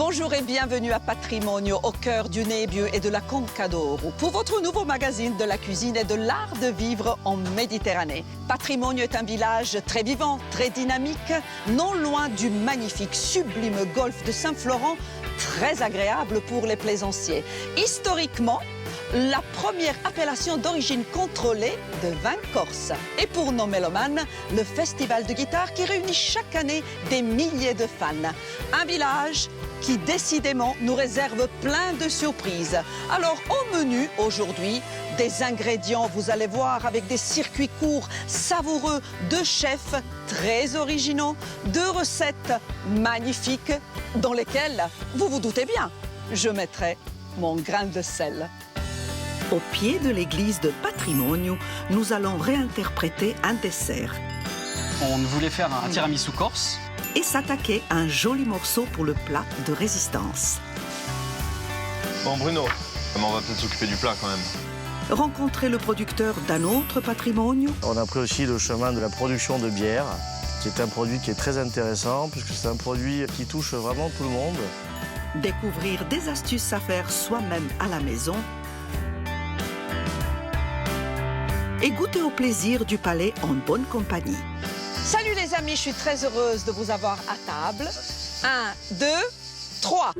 Bonjour et bienvenue à Patrimonio, au cœur du Nebbio et de la Conca d'Oro, pour votre nouveau magazine de la cuisine et de l'art de vivre en Méditerranée. Patrimonio est un village très vivant, très dynamique, non loin du magnifique, sublime golfe de Saint-Florent, très agréable pour les plaisanciers. Historiquement, la première appellation d'origine contrôlée de vin corse. Et pour nos mélomanes, le festival de guitare qui réunit chaque année des milliers de fans. Un village qui décidément nous réserve plein de surprises. Alors au menu aujourd'hui, des ingrédients, vous allez voir, avec des circuits courts, savoureux, de chefs très originaux, de recettes magnifiques dans lesquelles, vous vous doutez bien, je mettrai mon grain de sel. Au pied de l'église de Patrimonio, nous allons réinterpréter un dessert. On voulait faire un tiramisu corse. Et s'attaquer à un joli morceau pour le plat de résistance. Bon Bruno, on va peut-être s'occuper du plat quand même. Rencontrer le producteur d'un autre Patrimonio. On a pris aussi le chemin de la production de bière, qui est un produit qui est très intéressant, puisque c'est un produit qui touche vraiment tout le monde. Découvrir des astuces à faire soi-même à la maison. Et goûter au plaisir du palais en bonne compagnie. Salut les amis, je suis très heureuse de vous avoir à table. 1, 2, 3.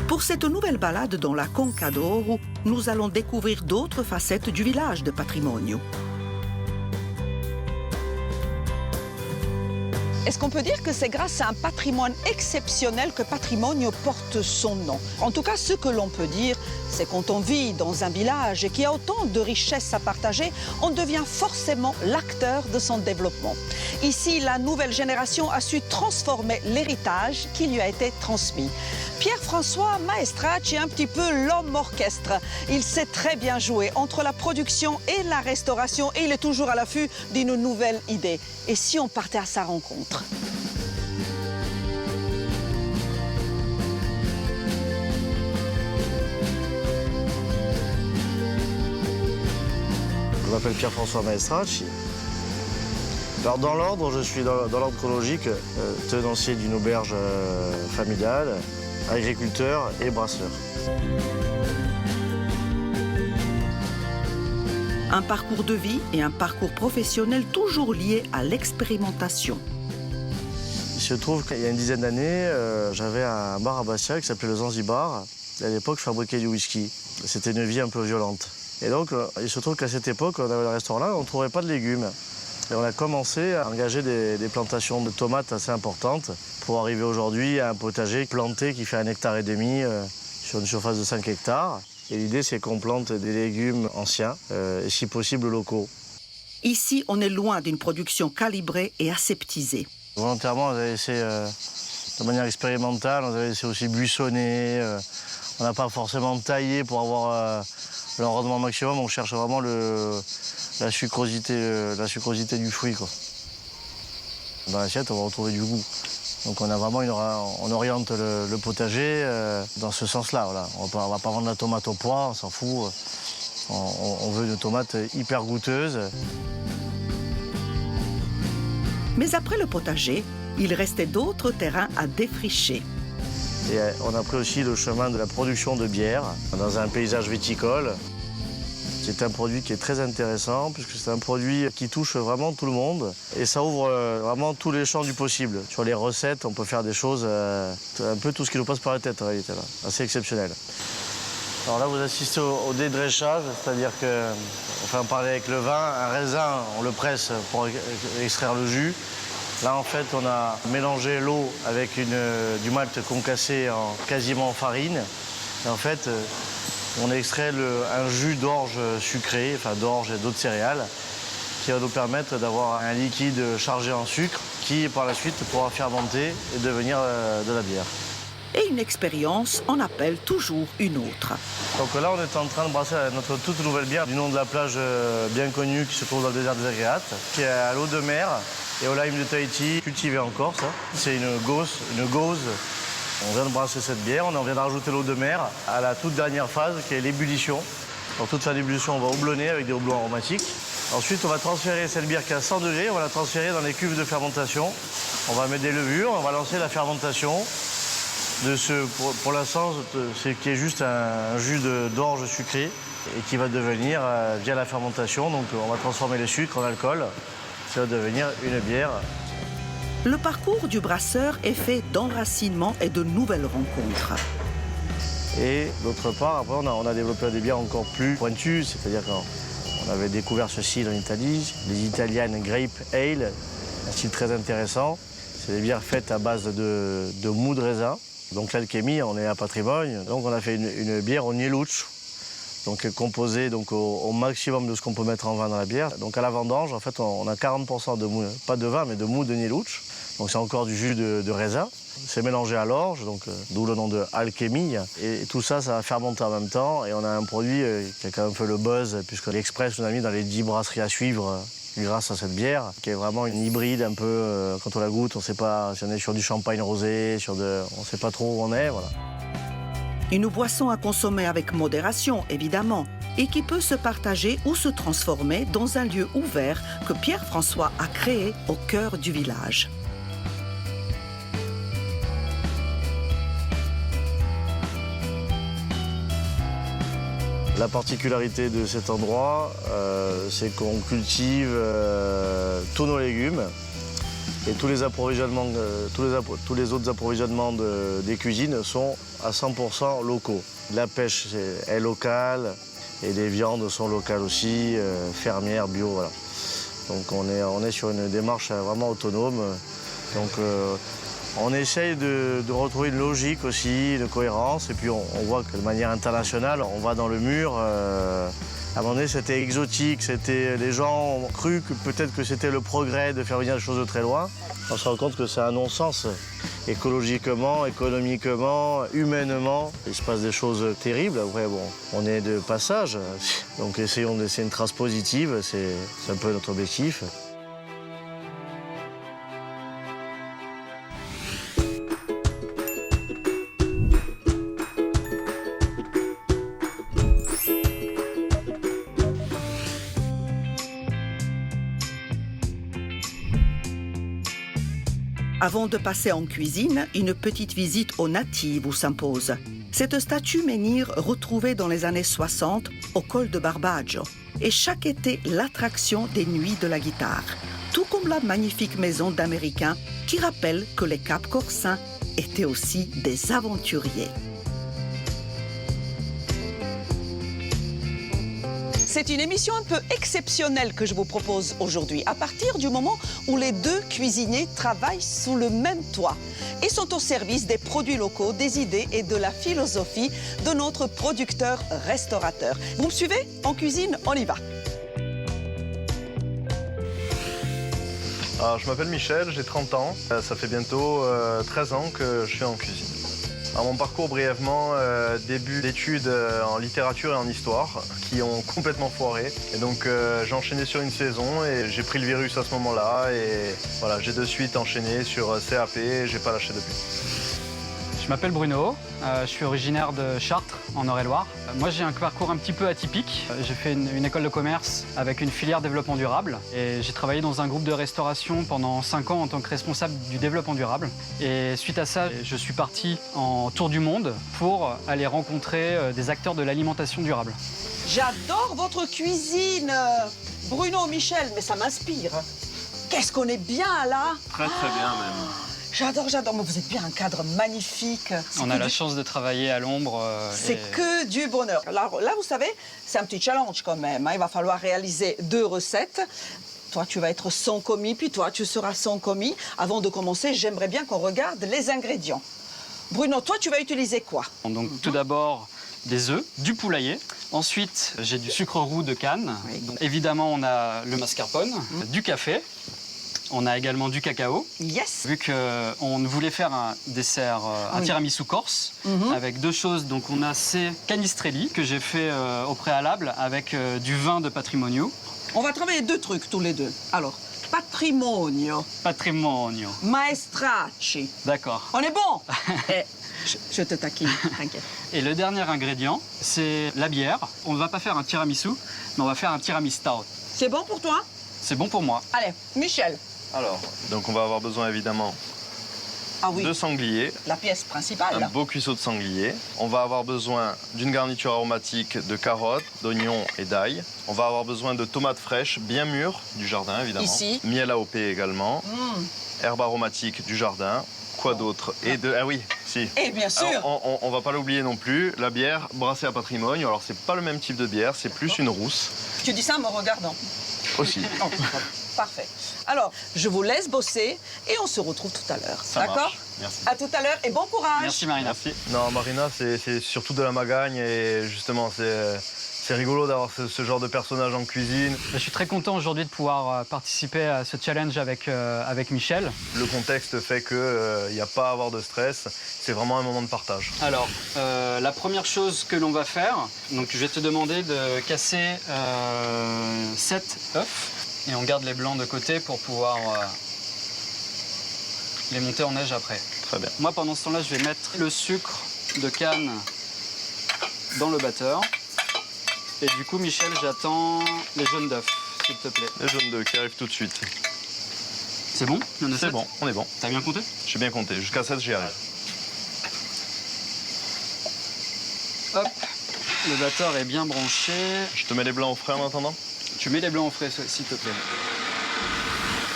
Pour cette nouvelle balade dans la Conca d'Oro, nous allons découvrir d'autres facettes du village de Patrimonio. Est-ce qu'on peut dire que c'est grâce à un patrimoine exceptionnel que Patrimonio porte son nom? En tout cas, ce que l'on peut dire, c'est quand on vit dans un village et qui a autant de richesses à partager, on devient forcément l'acteur de son développement. Ici, la nouvelle génération a su transformer l'héritage qui lui a été transmis. Pierre-François Maestracci est un petit peu l'homme orchestre. Il sait très bien jouer entre la production et la restauration et il est toujours à l'affût d'une nouvelle idée. Et si on partait à sa rencontre? Je m'appelle Pierre-François Maestracci. Alors dans l'ordre, je suis dans l'ordre chronologique, tenancier d'une auberge familiale, agriculteur et brasseur. Un parcours de vie et un parcours professionnel toujours liés à l'expérimentation. Il se trouve qu'il y a une dizaine d'années, j'avais un bar à Bastia qui s'appelait le Zanzibar. Et à l'époque, je fabriquais du whisky. C'était une vie un peu violente. Et donc, il se trouve qu'à cette époque, on avait le restaurant-là, on ne trouvait pas de légumes. Et on a commencé à engager des plantations de tomates assez importantes pour arriver aujourd'hui à un potager planté qui fait 1,5 hectare sur une surface de 5 hectares. Et l'idée, c'est qu'on plante des légumes anciens et si possible locaux. Ici, on est loin d'une production calibrée et aseptisée. Volontairement, on avait laissé de manière expérimentale, on avait laissé aussi buissonner. On n'a pas forcément taillé pour avoir le rendement maximum. On cherche vraiment la sucrosité du fruit, quoi. Dans l'assiette, on va retrouver du goût. Donc on a vraiment on oriente le potager dans ce sens-là. Voilà. On va pas vendre la tomate au pois, on s'en fout. On veut une tomate hyper goûteuse. Mais après le potager, il restait d'autres terrains à défricher. Et on a pris aussi le chemin de la production de bière dans un paysage viticole. C'est un produit qui est très intéressant puisque c'est un produit qui touche vraiment tout le monde et ça ouvre vraiment tous les champs du possible. Sur les recettes, on peut faire des choses, un peu tout ce qui nous passe par la tête en réalité, là. Assez exceptionnel. Alors là, vous assistez au dédréchage, c'est-à-dire qu'on fait en parler avec le vin. Un raisin, on le presse pour extraire le jus. Là, en fait, on a mélangé l'eau avec du malt concassé quasiment en farine. Et en fait, on a extrait un jus d'orge sucré, enfin d'orge et d'autres céréales, qui va nous permettre d'avoir un liquide chargé en sucre qui, par la suite, pourra fermenter et devenir de la bière. Et une expérience en appelle toujours une autre. Donc là, on est en train de brasser notre toute nouvelle bière du nom de la plage bien connue qui se trouve dans le désert des Agréates, qui est à l'eau de mer et au lime de Tahiti, cultivée en Corse. C'est une gauze. On vient de brasser cette bière, on vient de rajouter l'eau de mer à la toute dernière phase qui est l'ébullition. Dans toute fin d'ébullition, on va houblonner avec des houblons aromatiques. Ensuite, on va transférer cette bière qui est à 100 degrés, on va la transférer dans les cuves de fermentation. On va mettre des levures, on va lancer la fermentation de pour l'instant, c'est qui est juste un jus d'orge sucré et qui va devenir, via la fermentation, donc on va transformer les sucres en alcool. Ça va devenir une bière. Le parcours du brasseur est fait d'enracinement et de nouvelles rencontres. Et d'autre part, après, on a développé des bières encore plus pointues, c'est-à-dire qu'on avait découvert ce style en Italie, les Italian Grape Ale, un style très intéressant. C'est des bières faites à base de mou de raisin. Donc l'alchimie, on est à Patrimoine, donc on a fait une bière au Nieluccio, donc composée donc, au maximum de ce qu'on peut mettre en vin dans la bière. Donc à la vendange, en fait, on a 40% de mou, pas de vin, mais de mou de Nieluccio. Donc c'est encore du jus de raisin. C'est mélangé à l'orge, donc d'où le nom de alchimie. Et tout ça, ça va fermenter en même temps. Et on a un produit qui a quand même fait le buzz, puisque l'Express nous a mis dans les 10 brasseries à suivre grâce à cette bière, qui est vraiment une hybride un peu, quand on la goûte, on ne sait pas si on est sur du champagne rosé, on ne sait pas trop où on est. Voilà. Une boisson à consommer avec modération, évidemment, et qui peut se partager ou se transformer dans un lieu ouvert que Pierre-François a créé au cœur du village. La particularité de cet endroit, c'est qu'on cultive tous nos légumes et tous les approvisionnements, tous les autres approvisionnements des cuisines sont à 100% locaux. La pêche est locale et les viandes sont locales aussi, fermières, bio. Voilà. Donc on est sur une démarche vraiment autonome. Donc, on essaye de retrouver une logique aussi, une cohérence, et puis on voit que de manière internationale, on va dans le mur. À un moment donné, c'était exotique, les gens ont cru que peut-être que c'était le progrès de faire venir des choses de très loin. On se rend compte que c'est un non-sens. Écologiquement, économiquement, humainement, il se passe des choses terribles. Après, bon, on est de passage, donc essayons de laisser une trace positive, c'est un peu notre objectif. Avant de passer en cuisine, une petite visite aux natives vous s'impose. Cette statue menhir retrouvée dans les années 60 au col de Barbaggio est chaque été l'attraction des nuits de la guitare, tout comme la magnifique maison d'Américains qui rappelle que les Cap-Corsins étaient aussi des aventuriers. C'est une émission un peu exceptionnelle que je vous propose aujourd'hui, à partir du moment où les deux cuisiniers travaillent sous le même toit et sont au service des produits locaux, des idées et de la philosophie de notre producteur-restaurateur. Vous me suivez? En cuisine, on y va. Alors, je m'appelle Michel, j'ai 30 ans. Ça fait bientôt 13 ans que je suis en cuisine. Alors, mon parcours brièvement, début d'études en littérature et en histoire qui ont complètement foiré. Et donc j'ai enchaîné sur une saison et j'ai pris le virus à ce moment-là. Et voilà, j'ai de suite enchaîné sur CAP et j'ai pas lâché depuis. Je m'appelle Bruno, je suis originaire de Chartres, en Eure-et-Loire. Moi, j'ai un parcours un petit peu atypique. J'ai fait une école de commerce avec une filière développement durable. Et j'ai travaillé dans un groupe de restauration pendant 5 ans en tant que responsable du développement durable. Et suite à ça, je suis parti en tour du monde pour aller rencontrer des acteurs de l'alimentation durable. J'adore votre cuisine, Bruno, Michel, mais ça m'inspire. Qu'est-ce qu'on est bien là? Très bien même. J'adore, j'adore. Mais vous êtes bien un cadre magnifique. On a la chance de travailler à l'ombre. C'est que du bonheur. Là, vous savez, c'est un petit challenge quand même. Il va falloir réaliser 2 recettes. Toi, tu vas être sans commis, puis toi, tu seras sans commis. Avant de commencer, j'aimerais bien qu'on regarde les ingrédients. Bruno, toi, tu vas utiliser quoi? Donc, tout d'abord, des œufs, du poulailler. Ensuite, j'ai du sucre roux de canne. Oui. Donc, évidemment, on a le mascarpone, du café. On a également du cacao. Yes. Vu qu'on voulait faire un dessert, un Oui. tiramisu corse, Mhm. avec deux choses. Donc on a ces canistrelli que j'ai fait au préalable avec du vin de Patrimonio. On va travailler deux trucs tous les deux. Alors, patrimonio, Patrimonio. maestracci. D'accord. On est bon. Eh, je te taquine, t'inquiète. Et le dernier ingrédient, c'est la bière. On ne va pas faire un tiramisu, mais on va faire un tiramisu stout. C'est bon pour toi? C'est bon pour moi. Allez, Michel. Alors, donc on va avoir besoin évidemment Ah oui, de sanglier, la pièce principale. un là. beau cuisseau de sanglier. On va avoir besoin d'une garniture aromatique de carottes, d'oignons et d'ail. On va avoir besoin de tomates fraîches, bien mûres, du jardin évidemment. Ici. Miel AOP également. Herbes aromatiques du jardin. Quoi d'autre? Et de... Ah oui, si. Et bien sûr. Alors, on va pas l'oublier non plus, la bière brassée à Patrimonio. Alors c'est pas le même type de bière, c'est plus une rousse Tu dis ça en me regardant. aussi. Oh, parfait. Alors, je vous laisse bosser et on se retrouve tout à l'heure. Ça D'accord? marche. Merci. À tout à l'heure et bon courage. Merci Marina. Merci. Non, Marina, c'est surtout de la magagne et justement, c'est rigolo d'avoir ce genre de personnage en cuisine. Je suis très content aujourd'hui de pouvoir participer à ce challenge avec Michel. Le contexte fait qu'il n'y a pas à avoir de stress. C'est vraiment un moment de partage. Alors, la première chose que l'on va faire, donc je vais te demander de casser 7 œufs et on garde les blancs de côté pour pouvoir les monter en neige après. Très bien. Moi, pendant ce temps-là, je vais mettre le sucre de canne dans le batteur. Et du coup, Michel, j'attends les jaunes d'œufs, s'il te plaît. Les jaunes d'œufs qui arrivent tout de suite. C'est bon? Il y en a C'est 7? bon, on est bon. T'as bien compté? J'ai bien compté. Jusqu'à 7, j'y arrive. Hop, le batteur est bien branché. Je te mets les blancs au frais en attendant? Tu mets les blancs au frais, s'il te plaît.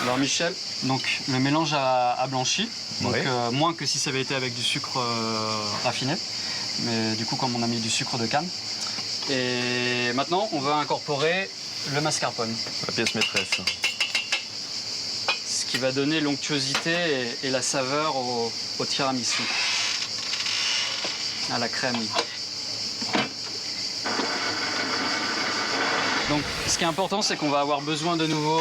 Alors Michel, donc le mélange a blanchi, donc Oui. moins que si ça avait été avec du sucre raffiné, mais du coup comme on a mis du sucre de canne. Et maintenant on va incorporer le mascarpone, La pièce maîtresse. ce qui va donner l'onctuosité et la saveur au tiramisu, à la crème. Donc, ce qui est important, c'est qu'on va avoir besoin de nouveau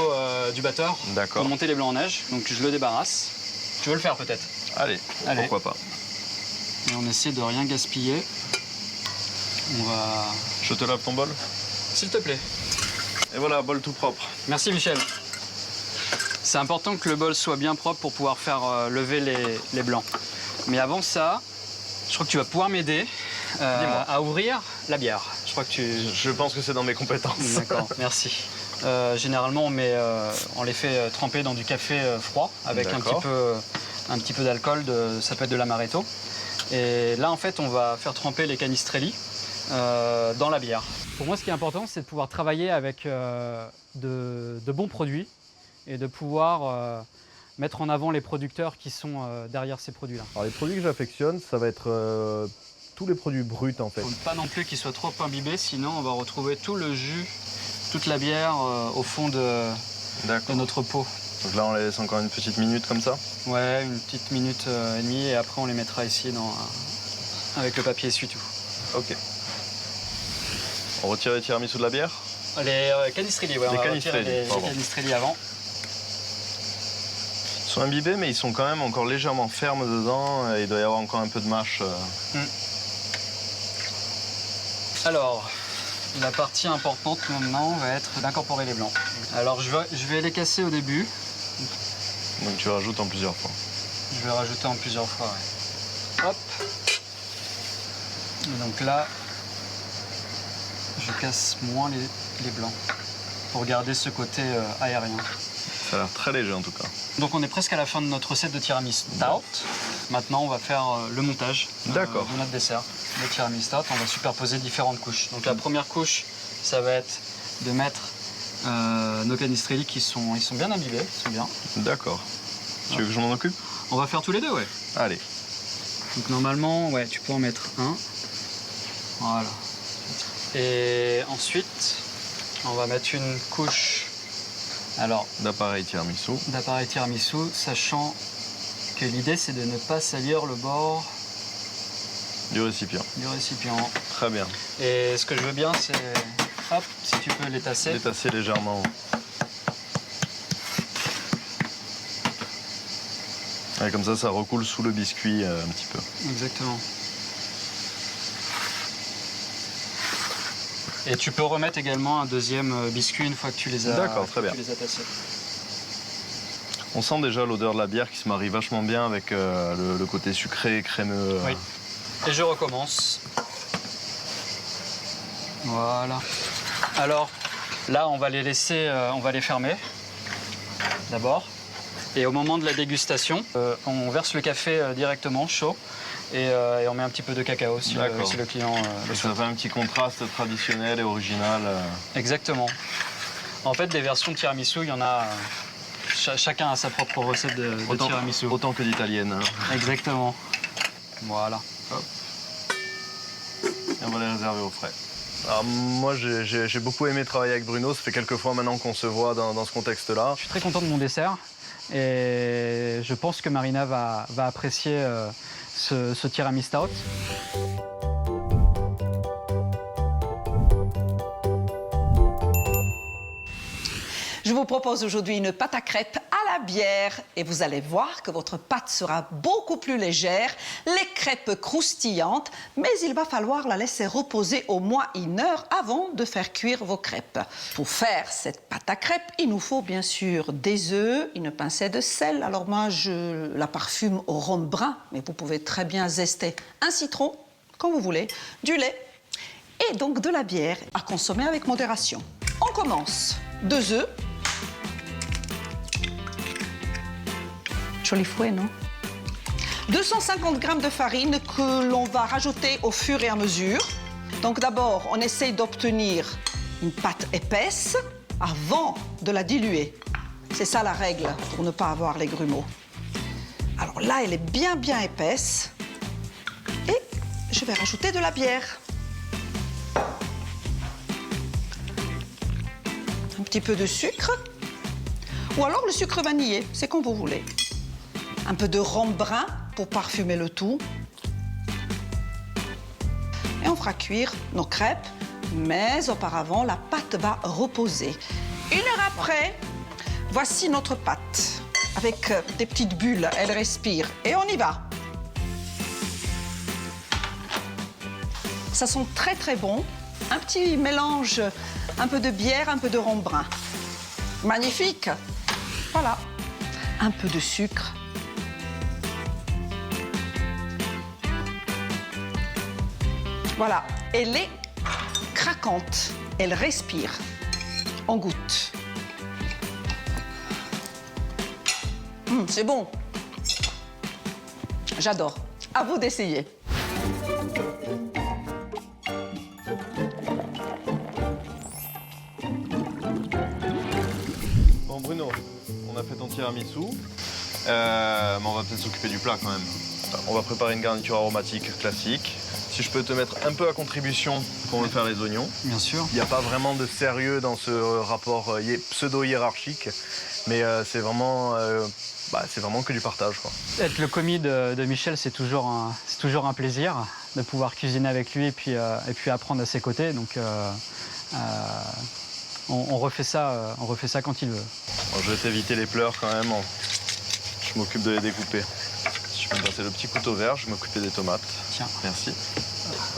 du batteur D'accord. pour monter les blancs en neige. Donc, je le débarrasse. Tu veux le faire peut-être? Allez, Allez. pourquoi pas. Et on essaie de rien gaspiller. On va... Je te lave ton bol. S'il te plaît. Et voilà, bol tout propre. Merci Michel. C'est important que le bol soit bien propre pour pouvoir faire lever les blancs. Mais avant ça, je crois que tu vas pouvoir m'aider à ouvrir la bière. Je crois que tu... Je pense que c'est dans mes compétences. D'accord, merci. Généralement, on les fait tremper dans du café froid avec un D'accord. petit peu d'alcool, ça peut être de l'amaretto. Et là, en fait, on va faire tremper les canistrelli dans la bière. Pour moi, ce qui est important, c'est de pouvoir travailler avec de bons produits et de pouvoir mettre en avant les producteurs qui sont derrière ces produits-là. Alors les produits que j'affectionne, ça va être tous les produits bruts en fait. Il ne faut pas non plus qu'ils soient trop imbibés, sinon on va retrouver tout le jus, toute la bière au fond de D'accord. notre pot. Donc là on les laisse encore une petite minute comme ça. Ouais, une petite minute et demie et après on les mettra ici avec le papier essuie-tout. Ok. On retire les tiramisu de la bière. Les canistrelli, ouais, on Les va canistrelli, retirer les pardon. canistrelli avant. Ils sont imbibés mais ils sont quand même encore légèrement fermes dedans. Et il doit y avoir encore un peu de mâche. Alors, la partie importante maintenant va être d'incorporer les blancs. Alors je vais les casser au début. Donc tu rajoutes en plusieurs fois. Je vais rajouter en plusieurs fois, ouais. Hop. Et donc là, je casse moins les blancs pour garder ce côté aérien. Ça a l'air très léger en tout cas. Donc on est presque à la fin de notre recette de tiramisu stout. Maintenant on va faire le montage D'accord. de notre dessert. Le tiramisu stout, on va superposer différentes couches. Donc la première couche, ça va être de mettre nos canistrelli ils sont bien imbibés, ils sont bien. D'accord. Tu veux que je m'en occupe? On va faire tous les deux, ouais. Allez. Donc normalement, ouais, tu peux en mettre un. Voilà. Et ensuite, on va mettre une couche D'appareil tiramisu. d'appareil tiramisu, sachant que l'idée c'est de ne pas salir le bord Du récipient. du récipient. Très bien. Et ce que je veux bien, c'est, hop, si tu peux les tasser. Détasser légèrement. Ouais, comme ça recoule sous le biscuit un petit peu. Exactement. Et tu peux remettre également un deuxième biscuit une fois que tu les as, très bien. tassés. On sent déjà l'odeur de la bière qui se marie vachement bien avec le côté sucré et crémeux. Oui. Et je recommence. Voilà. Alors, là, on va les laisser, on va les fermer, d'abord. Et au moment de la dégustation, on verse le café directement, chaud, et on met un petit peu de cacao si le client le souhaite. Ça fait un petit contraste traditionnel et original. Exactement. En fait, des versions de tiramisu, il y en a... chacun a sa propre recette de tiramisu. Autant que d'italienne. Hein. Exactement. Voilà. Hop. Et on va les réserver au frais. Alors, moi, j'ai beaucoup aimé travailler avec Bruno. Ça fait quelques fois maintenant qu'on se voit dans ce contexte-là. Je suis très content de mon dessert et je pense que Marina va apprécier ce tiramisu stout. Je vous propose aujourd'hui une pâte à crêpes à la bière et vous allez voir que votre pâte sera beaucoup plus légère, les crêpes croustillantes, mais il va falloir la laisser reposer au moins 1 heure avant de faire cuire vos crêpes. Pour faire cette pâte à crêpes, il nous faut bien sûr des œufs, une pincée de sel. Alors moi, je la parfume au rhum brun, mais vous pouvez très bien zester un citron, comme vous voulez, du lait et donc de la bière à consommer avec modération. On commence. 2 œufs. Joli fouet, non? 250 g de farine que l'on va rajouter au fur et à mesure. Donc d'abord, on essaye d'obtenir une pâte épaisse avant de la diluer. C'est ça la règle pour ne pas avoir les grumeaux. Alors là, elle est bien épaisse. Et je vais rajouter de la bière. Un petit peu de sucre. Ou alors le sucre vanillé, c'est comme vous voulez. Un peu de rhum brun pour parfumer le tout. Et on fera cuire nos crêpes, mais auparavant, la pâte va reposer. 1 heure après, voici notre pâte. Avec des petites bulles, elle respire. Et on y va. Ça sent très bon. Un petit mélange, un peu de bière, un peu de rhum brun. Magnifique. Voilà. Un peu de sucre. Voilà, elle est craquante, elle respire. On goûte. C'est bon. J'adore. À vous d'essayer. Bon, Bruno, on a fait ton tiramisu. Mais on va peut-être s'occuper du plat quand même. On va préparer une garniture aromatique classique. Si je peux te mettre un peu à contribution pour me faire les oignons. Bien sûr. Il n'y a pas vraiment de sérieux dans ce rapport pseudo-hiérarchique, mais c'est vraiment que du partage, quoi. Être le commis de Michel, c'est toujours un plaisir de pouvoir cuisiner avec lui et puis apprendre à ses côtés. Donc on refait ça quand il veut. Bon, je vais t'éviter les pleurs quand même. Je m'occupe de les découper. Si je peux me passer le petit couteau vert, je vais m'occuper des tomates. Tiens. Merci.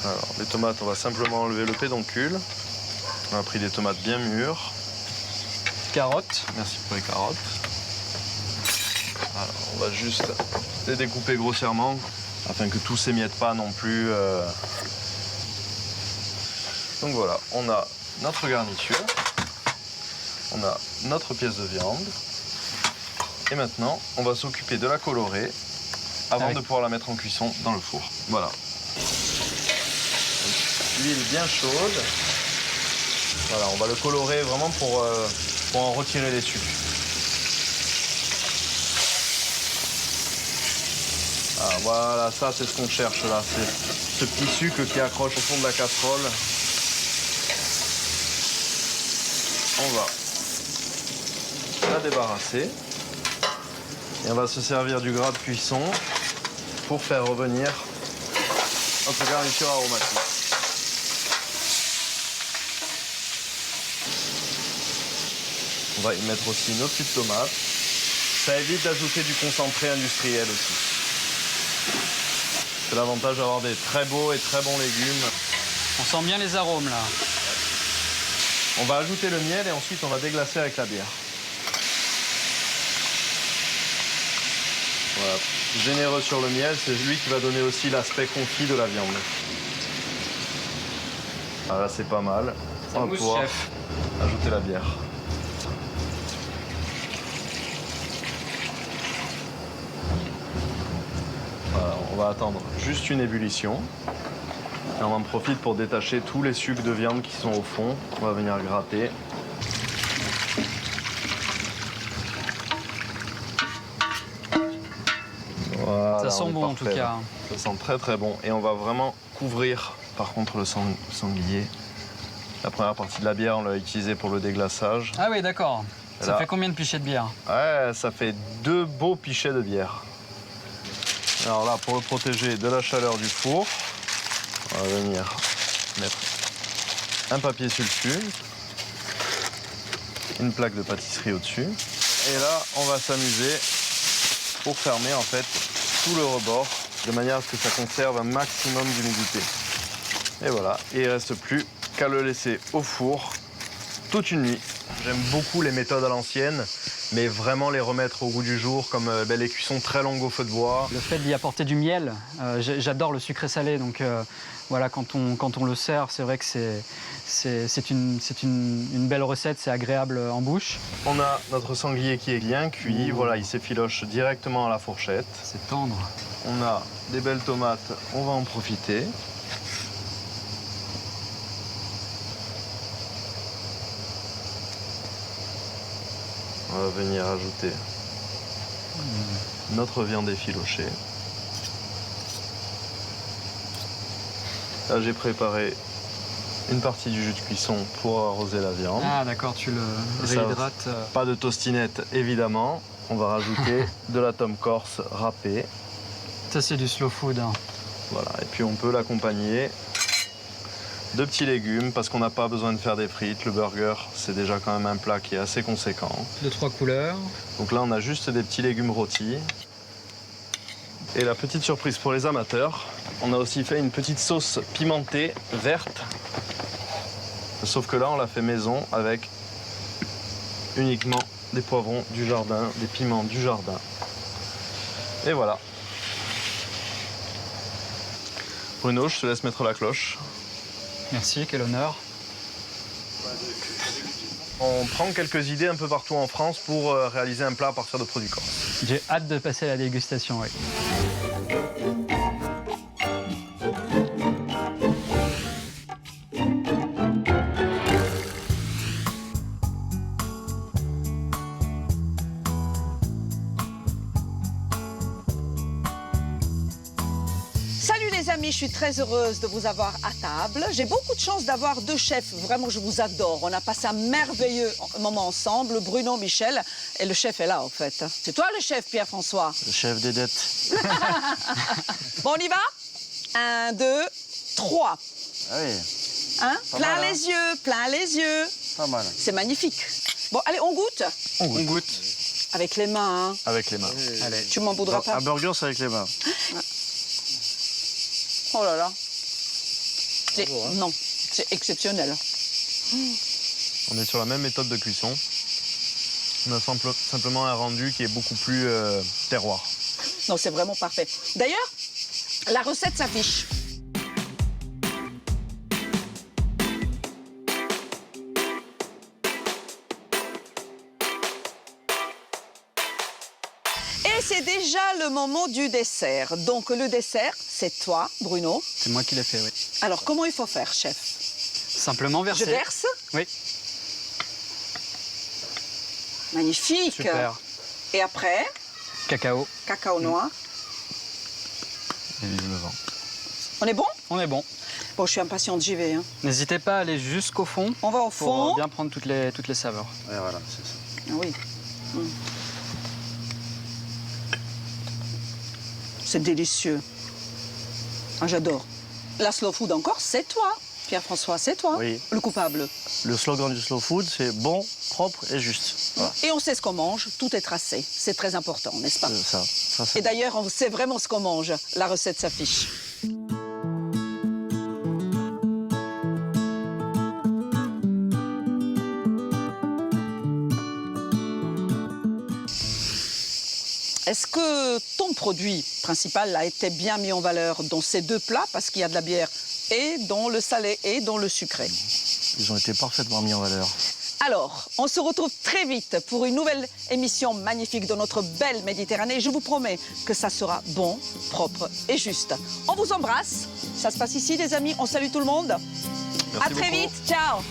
Alors, les tomates, on va simplement enlever le pédoncule. On a pris des tomates bien mûres. Carottes. Merci pour les carottes. Alors, on va juste les découper grossièrement afin que tout s'émiette pas non plus. Donc voilà, on a notre garniture, on a notre pièce de viande. Et maintenant, on va s'occuper de la colorer avant de pouvoir la mettre en cuisson dans le four. Voilà. L'huile bien chaude. Voilà, on va le colorer vraiment pour en retirer les sucres. Ah, voilà, ça c'est ce qu'on cherche là, c'est ce petit sucre qui accroche au fond de la casserole. On va la débarrasser. Et on va se servir du gras de cuisson pour faire revenir notre garniture aromatique. On va y mettre aussi nos petites tomates, Ça évite d'ajouter du concentré industriel aussi. C'est l'avantage d'avoir des très beaux et très bons légumes. On sent bien les arômes là. On va ajouter le miel et ensuite on va déglacer avec la bière. Voilà. Généreux sur le miel, c'est lui qui va donner aussi l'aspect confit de la viande. Voilà, c'est pas mal. On va mousse, pouvoir chef. ajouter la bière. Voilà, on va attendre juste une ébullition. Et on en profite pour détacher tous les sucs de viande qui sont au fond. On va venir gratter. Voilà, Ça sent on est bon en parfait, tout cas. là. Ça sent très très bon. Et on va vraiment couvrir par contre le sanglier. La première partie de la bière, on l'a utilisée pour le déglaçage. Ah oui, d'accord. Ça Là. fait combien de pichets de bière? Ouais, ça fait 2 beaux pichets de bière. Alors là, pour le protéger de la chaleur du four, on va venir mettre un papier sulfure, une plaque de pâtisserie au-dessus. Et là, on va s'amuser pour fermer en fait tout le rebord, de manière à ce que ça conserve un maximum d'humidité. Et voilà, et il ne reste plus qu'à le laisser au four toute une nuit. J'aime beaucoup les méthodes à l'ancienne, mais vraiment les remettre au goût du jour, comme les cuissons très longues au feu de bois. Le fait d'y apporter du miel, j'adore le sucré salé, donc voilà, quand on le sert, c'est vrai que c'est une belle recette, c'est agréable en bouche. On a notre sanglier qui est bien cuit, voilà, il s'effiloche directement à la fourchette. C'est tendre. On a des belles tomates, on va en profiter. On va venir ajouter notre viande effilochée. Là, j'ai préparé une partie du jus de cuisson pour arroser la viande. Ah d'accord, tu le Et ça, réhydrates. Pas de tostinette, évidemment. On va rajouter de la tome corse râpée. Ça c'est du slow food. Hein. Voilà, et puis on peut l'accompagner de petits légumes parce qu'on n'a pas besoin de faire des frites. Le burger, c'est déjà quand même un plat qui est assez conséquent. 2-3 couleurs. Donc là, on a juste des petits légumes rôtis. Et la petite surprise pour les amateurs, on a aussi fait une petite sauce pimentée verte. Sauf que là, on l'a fait maison avec uniquement des poivrons du jardin, des piments du jardin. Et voilà. Bruno, je te laisse mettre la cloche. Merci, quel honneur. On prend quelques idées un peu partout en France pour réaliser un plat à partir de produits corses. J'ai hâte de passer à la dégustation, oui. Salut les amis, je suis très heureuse de vous avoir à table. J'ai beaucoup de chance d'avoir deux chefs. Vraiment, je vous adore. On a passé un merveilleux moment ensemble. Bruno, Michel, et le chef est là, en fait. C'est toi le chef, Pierre-François. Le chef des dettes. Bon, on y va 1, 2, 3. Ah oui, Hein? Pas Plein mal, hein. les yeux, plein les yeux. pas mal. C'est magnifique. Bon, allez, on goûte. On goûte. Avec les mains, hein. Avec les mains. Allez. Tu m'en voudras pas. Un burger, c'est avec les mains. Oh là là. Non, c'est exceptionnel. On est sur la même méthode de cuisson. On a simplement un rendu qui est beaucoup plus terroir. Non, c'est vraiment parfait. D'ailleurs, la recette s'affiche. Et c'est déjà le moment du dessert. Donc le dessert, c'est toi, Bruno. C'est moi qui l'ai fait, oui. Alors comment il faut faire, chef? Simplement verser. Je verse. Oui, Magnifique. super. Et après, Cacao. cacao noir. Et vive le vent. On est bon? On est bon. Bon, je suis impatiente, j'y vais. Hein. N'hésitez pas à aller jusqu'au fond On va au pour fond. bien prendre toutes les saveurs. Ouais, voilà, c'est ça. Ah oui. C'est délicieux. Ah, j'adore. La slow food encore, c'est toi, Pierre-François, c'est toi. Oui. Le coupable. Le slogan du slow food, c'est bon, propre et juste. Voilà. Et on sait ce qu'on mange, tout est tracé. C'est très important, n'est-ce pas? Ça, Et d'ailleurs, on sait vraiment ce qu'on mange. La recette s'affiche. Est-ce que ton produit principal a été bien mis en valeur dans ces deux plats, parce qu'il y a de la bière et dans le salé et dans le sucré? Ils ont été parfaitement mis en valeur. Alors, on se retrouve très vite pour une nouvelle émission magnifique de notre belle Méditerranée. Je vous promets que ça sera bon, propre et juste. On vous embrasse. Ça se passe ici, les amis. On salue tout le monde. Merci à très beaucoup. vite. Ciao.